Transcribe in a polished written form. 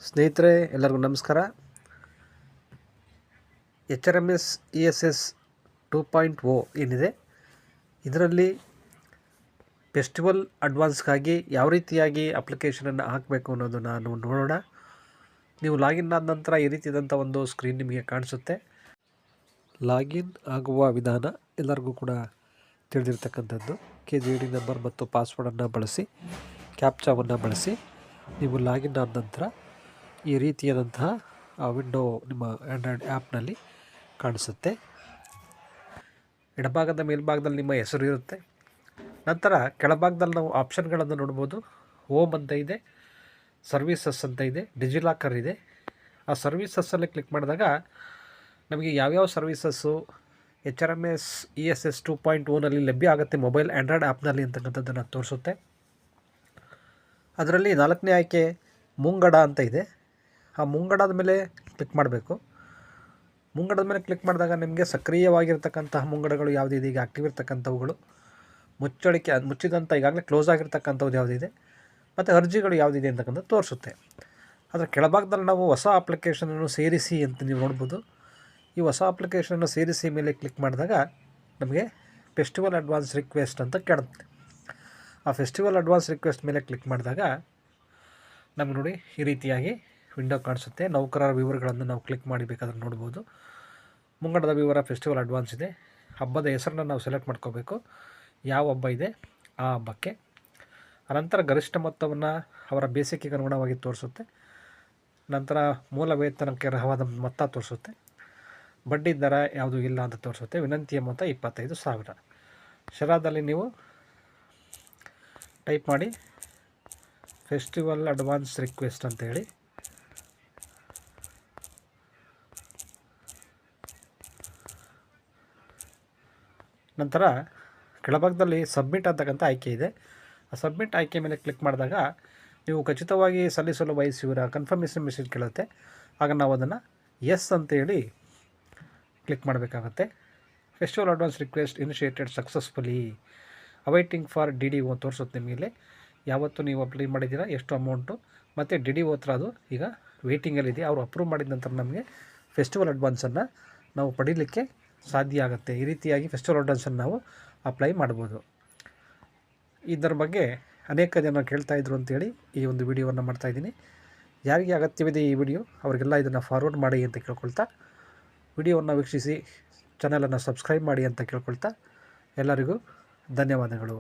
ಸ್ನೇಹಿತರೆ ಎಲ್ಲರಿಗೂ ನಮಸ್ಕಾರ. HRMS ESS 2.0 ಏನಿದೆ ಇದರಲ್ಲಿ ಫೆಸ್ಟಿವಲ್ ಅಡ್ವಾನ್ಸ್ಗಾಗಿ ಯಾವ ರೀತಿಯಾಗಿ ಅಪ್ಲಿಕೇಶನನ್ನು ಹಾಕಬೇಕು ಅನ್ನೋದನ್ನು ನಾವು ನೋಡೋಣ. ನೀವು ಲಾಗಿನ್ ಆದ ನಂತರ ಈ ರೀತಿಯಾದಂಥ ಒಂದು ಸ್ಕ್ರೀನ್ ನಿಮಗೆ ಕಾಣಿಸುತ್ತೆ. ಲಾಗಿನ್ ಆಗುವ ವಿಧಾನ ಎಲ್ಲರಿಗೂ ಕೂಡ ತಿಳಿದಿರ್ತಕ್ಕಂಥದ್ದು. KGD ನಂಬರ್ ಮತ್ತು ಪಾಸ್ವರ್ಡನ್ನು ಬಳಸಿ ಕ್ಯಾಪ್ಚಾವನ್ನು ಬಳಸಿ ನೀವು ಲಾಗಿನ್ ಆದ ನಂತರ ಈ ರೀತಿಯಾದಂತಹ ವಿಂಡೋ ನಿಮ್ಮ ಆ್ಯಂಡ್ರಾಯ್ಡ್ ಆ್ಯಪ್ನಲ್ಲಿ ಕಾಣಿಸುತ್ತೆ. ಎಡಭಾಗದ ಮೇಲ್ಭಾಗದಲ್ಲಿ ನಿಮ್ಮ ಹೆಸರು ಇರುತ್ತೆ. ನಂತರ ಕೆಳಭಾಗದಲ್ಲಿ ನಾವು ಆಪ್ಷನ್ಗಳನ್ನು ನೋಡ್ಬೋದು. ಹೋಮ್ ಅಂತ ಇದೆ, ಸರ್ವೀಸಸ್ ಅಂತ ಇದೆ, ಡಿಜಿಲಾಕರ್ ಇದೆ. ಆ ಸರ್ವೀಸಸ್ಸಲ್ಲಿ ಕ್ಲಿಕ್ ಮಾಡಿದಾಗ ನಮಗೆ ಯಾವ್ಯಾವ ಸರ್ವೀಸಸ್ಸು HRMS ESS 2.0ನಲ್ಲಿ ಲಭ್ಯ ಆಗುತ್ತೆ ಮೊಬೈಲ್ ಆ್ಯಂಡ್ರಾಯ್ಡ್ ಆ್ಯಪ್ನಲ್ಲಿ ಅಂತಕ್ಕಂಥದ್ದನ್ನು ತೋರಿಸುತ್ತೆ. ಅದರಲ್ಲಿ 4ನೇ ಆಯ್ಕೆ ಮುಂಗಡ ಅಂತ ಇದೆ. ಆ ಮುಂಗಡದ ಮೇಲೆ ಕ್ಲಿಕ್ ಮಾಡಬೇಕು. ಮುಂಗಡದ ಮೇಲೆ ಕ್ಲಿಕ್ ಮಾಡಿದಾಗ ನಿಮಗೆ ಸಕ್ರಿಯವಾಗಿರ್ತಕ್ಕಂತಹ ಮುಂಗಡಗಳು ಯಾವುದಿದೆ, ಈಗ ಆಕ್ಟಿವ್ ಇರ್ತಕ್ಕಂಥವುಗಳು, ಮುಚ್ಚಿದಂಥ ಈಗಾಗಲೇ ಕ್ಲೋಸ್ ಆಗಿರ್ತಕ್ಕಂಥದ್ದು ಯಾವುದಿದೆ, ಮತ್ತು ಅರ್ಜಿಗಳು ಯಾವುದಿದೆ ಅಂತಕ್ಕಂಥದ್ದು ತೋರಿಸುತ್ತೆ. ಅದರ ಕೆಳಭಾಗದಲ್ಲಿ ನಾವು ಹೊಸ ಅಪ್ಲಿಕೇಶನನ್ನು ಸೇರಿಸಿ ಅಂತ ನೀವು ನೋಡ್ಬೋದು. ಈ ಹೊಸ ಅಪ್ಲಿಕೇಶನನ್ನು ಸೇರಿಸಿ ಮೇಲೆ ಕ್ಲಿಕ್ ಮಾಡಿದಾಗ ನಮಗೆ ಫೆಸ್ಟಿವಲ್ ಅಡ್ವಾನ್ಸ್ ರಿಕ್ವೆಸ್ಟ್ ಅಂತ ಕೇಳುತ್ತೆ. ಆ ಫೆಸ್ಟಿವಲ್ ಅಡ್ವಾನ್ಸ್ ರಿಕ್ವೆಸ್ಟ್ ಮೇಲೆ ಕ್ಲಿಕ್ ಮಾಡಿದಾಗ ನಮಗೆ ನೋಡಿ ಈ ರೀತಿಯಾಗಿ ವಿಂಡೋ ಕಾಣಿಸುತ್ತೆ. ನೌಕರರ ವಿವರಗಳನ್ನು ನಾವು ಕ್ಲಿಕ್ ಮಾಡಿ ಬೇಕಾದ್ರೆ ನೋಡ್ಬೋದು. ಮುಂಗಡದ ವಿವರ ಫೆಸ್ಟಿವಲ್ ಅಡ್ವಾನ್ಸ್ ಇದೆ. ಹಬ್ಬದ ಹೆಸರನ್ನು ನಾವು ಸೆಲೆಕ್ಟ್ ಮಾಡ್ಕೋಬೇಕು, ಯಾವ ಹಬ್ಬ ಇದೆ ಆ ಹಬ್ಬಕ್ಕೆ. ಅನಂತರ ಗರಿಷ್ಠ ಮೊತ್ತವನ್ನು ಅವರ ಬೇಸಿಕ್ಕಿಗೆ ಅನುಗುಣವಾಗಿ ತೋರಿಸುತ್ತೆ. ನಂತರ ಮೂಲ ವೇತನಕ್ಕೆ ಅರ್ಹವಾದ ಮೊತ್ತ ತೋರಿಸುತ್ತೆ. ಬಡ್ಡಿ ದರ ಯಾವುದೂ ಇಲ್ಲ ಅಂತ ತೋರಿಸುತ್ತೆ. ವಿನಂತಿಯ ಮೊತ್ತ 25,000. ಶರಾದಲ್ಲಿ ನೀವು ಟೈಪ್ ಮಾಡಿ ಫೆಸ್ಟಿವಲ್ ಅಡ್ವಾನ್ಸ್ ರಿಕ್ವೆಸ್ಟ್ ಅಂತೇಳಿ. ನಂತರ ಕೆಳಭಾಗದಲ್ಲಿ ಸಬ್ಮಿಟ್ ಅಂತಕ್ಕಂಥ ಆಯ್ಕೆ ಇದೆ. ಆ ಸಬ್ಮಿಟ್ ಆಯ್ಕೆ ಮೇಲೆ ಕ್ಲಿಕ್ ಮಾಡಿದಾಗ ನೀವು ಖಚಿತವಾಗಿ ಸಲ್ಲಿಸಲು ಬಯಸುವಿರ ಕನ್ಫರ್ಮೇಷನ್ ಮೆಸೇಜ್ ಕೇಳುತ್ತೆ. ಆಗ ನಾವು ಅದನ್ನು ಎಸ್ ಅಂತೇಳಿ ಕ್ಲಿಕ್ ಮಾಡಬೇಕಾಗತ್ತೆ. Festival advance request initiated successfully, awaiting for DDO ತೋರಿಸುತ್ತೆ. ನಿಮಗೆ ಯಾವತ್ತು ನೀವು ಅಪ್ಲೈ ಮಾಡಿದ್ದೀರಾ, ಎಷ್ಟು ಅಮೌಂಟು, ಮತ್ತು DDO ಹತ್ರ ಅದು ಈಗ ವೇಟಿಂಗಲ್ಲಿದೆ. ಅವರು ಅಪ್ರೂವ್ ಮಾಡಿದ ನಂತರ ನಮಗೆ ಫೆಸ್ಟಿವಲ್ ಅಡ್ವಾನ್ಸನ್ನು ನಾವು ಪಡೀಲಿಕ್ಕೆ ಸಾಧ್ಯ ಆಗುತ್ತೆ. ಈ ರೀತಿಯಾಗಿ ಫೆಸ್ಟಿವಲ್ ಅಡ್ವಾನ್ಸನ್ನು ನಾವು ಅಪ್ಲೈ ಮಾಡ್ಬೋದು. ಇದರ ಬಗ್ಗೆ ಅನೇಕ ಜನ ಕೇಳ್ತಾ ಇದ್ರು ಅಂತೇಳಿ ಈ ಒಂದು ವಿಡಿಯೋವನ್ನು ಮಾಡ್ತಾಯಿದ್ದೀನಿ. ಯಾರಿಗೆ ಅಗತ್ಯವಿದೆ ಈ ವಿಡಿಯೋ ಅವರಿಗೆಲ್ಲ ಇದನ್ನು ಫಾರ್ವರ್ಡ್ ಮಾಡಿ ಅಂತ ಕೇಳ್ಕೊಳ್ತಾ, ವಿಡಿಯೋವನ್ನು ವೀಕ್ಷಿಸಿ ಚಾನಲನ್ನು ಸಬ್ಸ್ಕ್ರೈಬ್ ಮಾಡಿ ಅಂತ ಕೇಳ್ಕೊಳ್ತಾ ಎಲ್ಲರಿಗೂ ಧನ್ಯವಾದಗಳು.